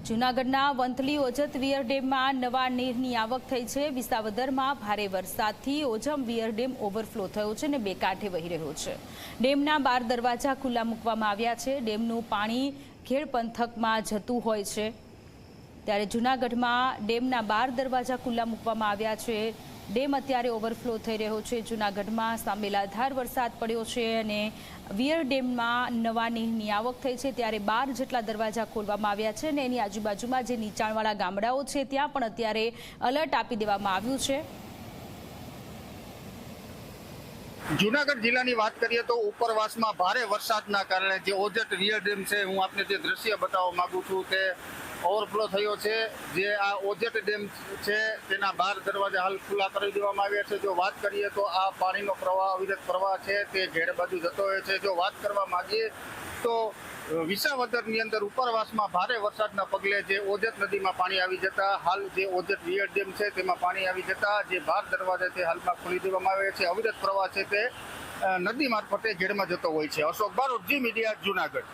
જૂનાગઢના વંથલી ઓજત વિયર ડેમમાં નવા નીરની આવક થઈ છે। વિસાવદરમાં ભારે વરસાદથી ઓજમ વિયર ડેમ ઓવરફ્લો થયો છે અને બે કાંઠે વહી રહ્યો છે। ડેમના 12 દરવાજા ખુલ્લા મૂકવામાં આવ્યા છે। ડેમનું પાણી ખેડ પંથકમાં જતું હોય છે, ત્યારે જૂનાગઢમાં ડેમના 12 દરવાજા ખુલ્લા મૂકવામાં આવ્યા છે। ડેમ અત્યારે ઓવરફ્લો થઈ રહ્યો છે। જૂનાગઢમાં સાંબેલાધાર વરસાદ પડ્યો છે અને વિયર ડેમમાં નવા નીરની આવક થઈ છે, ત્યારે 12 જેટલા દરવાજા ખોલવામાં આવ્યા છે અને એની આજુબાજુમાં જે નીચાણવાળા ગામડાઓ છે ત્યાં પણ અત્યારે એલર્ટ આપી દેવામાં આવ્યું છે। જૂનાગઢ જિલ્લાની વાત કરીએ તો ઉપરવાસમાં ભારે વરસાદના કારણે જે ઓજત વિયર ડેમ છે, હું આપને જે દ્રશ્ય બતાવવા માંગુ છું કે ઓવરફ્લો થયો છે। જે આ ઓજત ડેમ છે તેના 12 દરવાજા હાલ ખુલ્લા કરી દેવામાં આવ્યા છે। જો વાત કરીએ તો આ પાણીનો પ્રવાહ, અવિરત પ્રવાહ છે તે ઘેડ બાજુ જતો હોય છે। જો વાત કરવા માંગીએ તો વિસાવદરની અંદર ઉપરવાસમાં ભારે વરસાદના પગલે જે ઓજત નદીમાં પાણી આવી જતા હાલ જે ઓજત વિયર ડેમ છે તેમાં પાણી આવી જતા જે 12 દરવાજા તે હાલમાં ખોલી દેવામાં આવ્યા છે। અવિરત પ્રવાહ છે તે નદી મારફતે ઘેડમાં જતો હોય છે। અશોક બારોટ, જી મીડિયા, જૂનાગઢ।